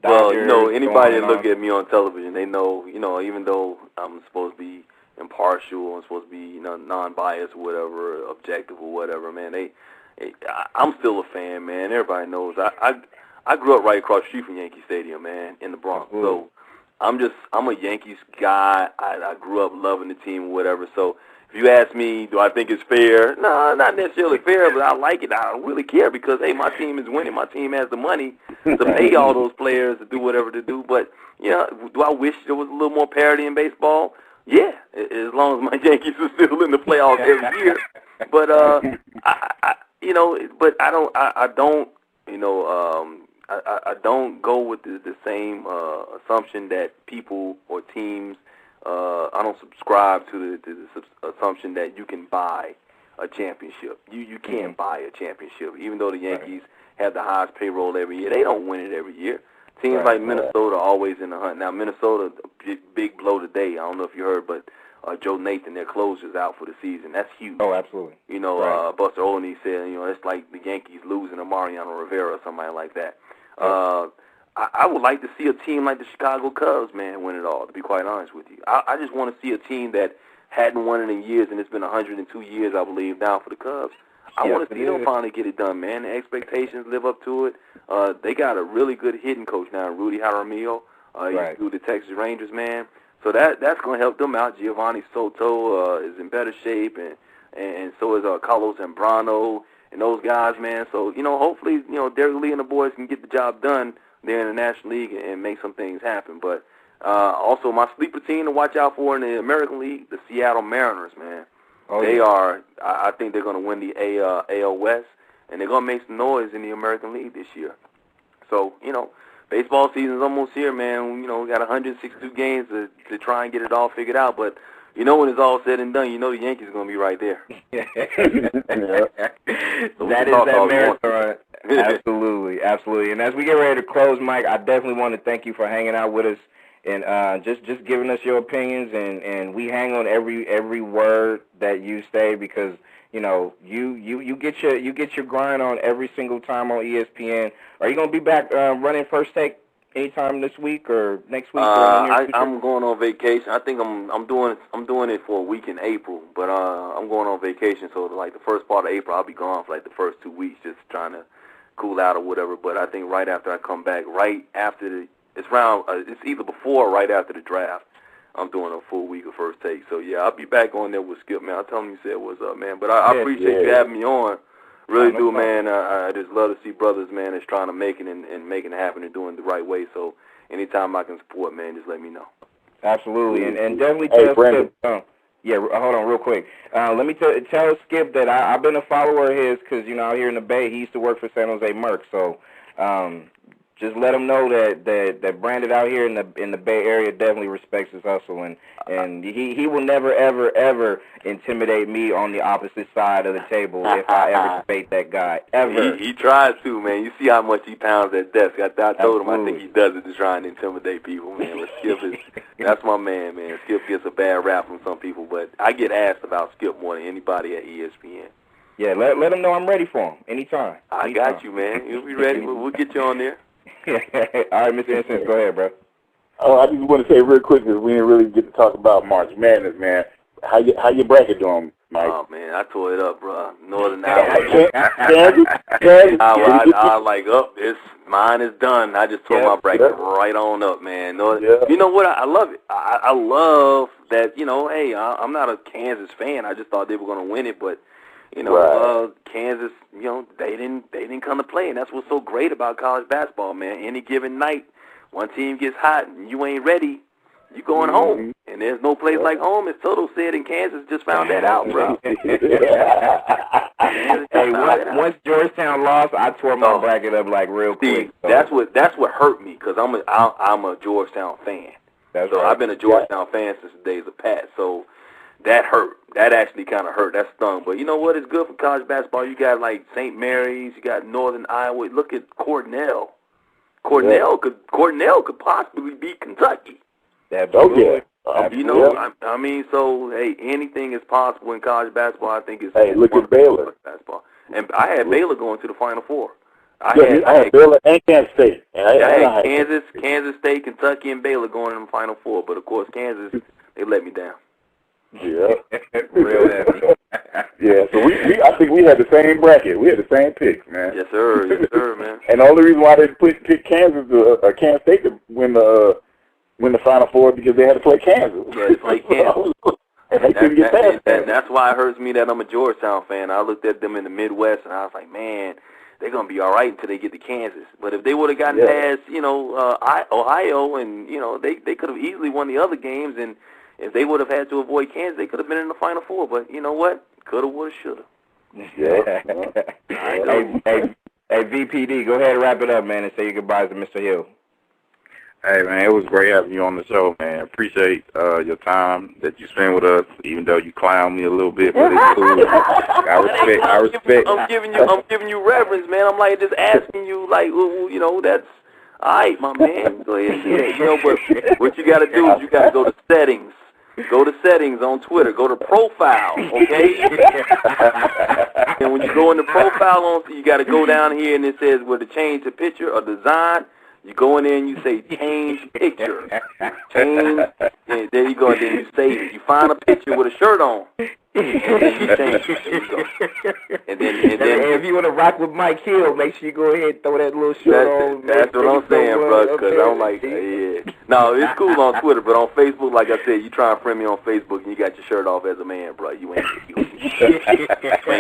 Dodgers, well, anybody that look at me on television, they know, even though I'm supposed to be impartial, I'm supposed to be, non-biased or whatever, objective or whatever, man, I'm still a fan, man. Everybody knows. I grew up right across the street from Yankee Stadium, man, in the Bronx. So I'm a Yankees guy. I grew up loving the team or whatever. So if you ask me, do I think it's fair? No, not necessarily fair, but I like it. I don't really care because, hey, my team is winning. My team has the money to pay all those players to do whatever to do. But, do I wish there was a little more parity in baseball? Yeah, as long as my Yankees are still in the playoffs every year. But, I don't go with the same assumption that people or teams. I don't subscribe to the assumption that you can buy a championship. You can't buy a championship, even though the Yankees have the highest payroll every year. They don't win it every year. Teams like Minnesota are always in the hunt. Now, Minnesota, big blow today. I don't know if you heard, but Joe Nathan, their closer's out for the season. That's huge. Oh, absolutely. You know, Buster Olney said, you know, it's like the Yankees losing to Mariano Rivera or somebody like that. I would like to see a team like the Chicago Cubs, man, win it all, to be quite honest with you. I just want to see a team that hadn't won it in years, and it's been 102 years, I believe, now for the Cubs. I want to see them finally get it done, man. The expectations live up to it. They got a really good hitting coach now, Rudy Jaramillo. He's through the Texas Rangers, man. So that's going to help them out. Giovanni Soto is in better shape, and so is Carlos Zambrano and those guys, man. So, you know, hopefully, you know, Derek Lee and the boys can get the job done there in the National League and make some things happen. But also my sleeper team to watch out for in the American League, the Seattle Mariners, man. They are, I think they're going to win the AL West, and they're going to make some noise in the American League this year. So, you know, baseball season's almost here, man. You know, we got 162 games to try and get it all figured out. But, you know, when it's all said and done, you know the Yankees are going to be right there. So that is that marathon. Absolutely, absolutely. And as we get ready to close, Mike, I definitely want to thank you for hanging out with us and just giving us your opinions. And we hang on every word that you say because, you know, you get your grind on every single time on ESPN. Are you going to be back running First Take anytime this week or next week? I'm going on vacation. I think I'm doing it for a week in April, but I'm going on vacation. So like the first part of April, I'll be gone for like the first 2 weeks, just trying to cool out or whatever. But I think right after I come back, right after it's either before or right after the draft, I'm doing a full week of First Take. So yeah, I'll be back on there with Skip, man. I'll tell him you said what's up, man. But I appreciate you having me on. Really do, man. I just love to see brothers, man, that's trying to make it and making it happen and doing it the right way. So anytime I can support, man, just let me know. Absolutely, and definitely tell Skip. Hold on real quick. Let me tell Skip that I've been a follower of his because, you know, out here in the Bay, he used to work for San Jose Merc. So just let him know that Branded out here in the Bay Area definitely respects his hustle, and he will never ever intimidate me on the opposite side of the table if I ever debate that guy ever. He tries to, man. You see how much he pounds that desk. I told him I think he does it to try and intimidate people, man. But Skip that's my man, man. Skip gets a bad rap from some people, but I get asked about Skip more than anybody at ESPN. Yeah, let him know I'm ready for him anytime. I got you, man. You'll be ready. We'll get you on there. All right, Mr. Incense, go ahead, bro. Oh, I just want to say real quick because we didn't really get to talk about March Madness, man. How your bracket doing, Mike? Oh man, I tore it up, bro. Northern Iowa. Mine is done. I just tore my bracket right on up, man. You know what? I love it. I love that. You know, hey, I'm not a Kansas fan. I just thought they were going to win it, but you know, Kansas, you know, they didn't come to play, and that's what's so great about college basketball, man. Any given night, one team gets hot and you ain't ready, you going home, and there's no place like home, as Toto said in Kansas. Just found that out, bro. Hey, once Georgetown lost, I tore my bracket up like real quick. So. That's what hurt me because I'm a Georgetown fan. I've been a Georgetown fan since the days of Pat. So. That hurt. That actually kind of hurt. That stung. But you know what? It's good for college basketball. You got like St. Mary's. You got Northern Iowa. Look at Cornell. Cornell could possibly beat Kentucky. Absolutely. You know, I mean, so hey, anything is possible in college basketball. I think it's look at Baylor. Basketball. And I had Baylor going to the Final Four. I had Baylor and Kansas State. I had Kansas State, Kentucky, and Baylor going in the Final Four. But of course, Kansas, they let me down. Yeah, real heavy. Yeah, so I think we had the same bracket. We had the same picks, man. Yes, sir, man. And the only reason why they pick Kansas or Kansas State to win the Final Four because they had to play Kansas. Yeah, they play Kansas. And they couldn't get past that. And that's why it hurts me that I'm a Georgetown fan. I looked at them in the Midwest and I was like, man, they're gonna be all right until they get to Kansas. But if they would have gotten past, you know, Ohio, and you know, they could have easily won the other games. And if they would have had to avoid Kansas, they could have been in the Final Four. But you know what? Coulda, woulda, shoulda. Yeah. Hey, VPD, go ahead and wrap it up, man, and say your goodbyes to Mr. Hill. Hey, man, it was great having you on the show, man. Appreciate your time that you spend with us, even though you clown me a little bit, but it's cool. I respect. I'm giving you reverence, man. I'm like just asking you, like, you know, All right, my man. Go ahead and do that. You know, but what you got to do is you got to go to settings. Go to settings on Twitter. Go to profile, okay? And when you go in the profile, you got to go down here and it says where to change the picture or design. You go in there and you say change picture. Change. And there you go. And then you save it. You find a picture with a shirt on. And then you change it. And then if you want to rock with Mike Hill, make sure you go ahead and throw that little shirt on. That's what I'm saying, bro, because I'm like, yeah. No, it's cool on Twitter, but on Facebook, like I said, you try and friend me on Facebook and you got your shirt off as a man, bro. You ain't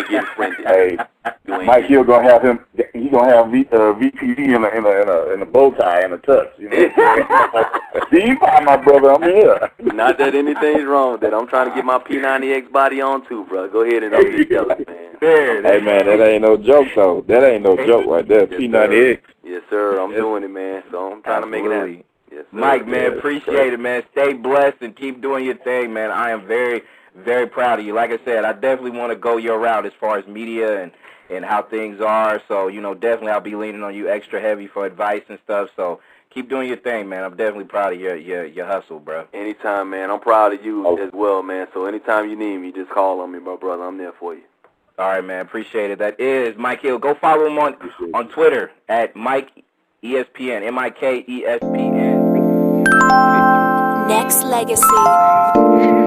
getting friended. Hey, Mike Hill gonna have him. He's gonna have VPD in a bow tie and a tux. You know. See, you find my brother. I'm here. Not that anything's wrong with that. I'm trying to get my P90X body on too, bro. Go ahead and don't get jealous, man. Hey, man, that ain't no joke, though. That ain't no joke right there. Yes, P90X. Yes, sir. I'm doing it, man. So I'm trying to make it happen. Yes, sir. Mike, man, appreciate it, man. Stay blessed and keep doing your thing, man. I am very, very proud of you. Like I said, I definitely want to go your route as far as media and how things are. So, you know, definitely I'll be leaning on you extra heavy for advice and stuff. So keep doing your thing, man. I'm definitely proud of your hustle, bro. Anytime, man. I'm proud of you as well, man. So anytime you need me, just call on me, my brother. I'm there for you. All right, man. Appreciate it. That is Mike Hill. Go follow him on Twitter at MikeESPN, MikeESPN. Nexxlegacy.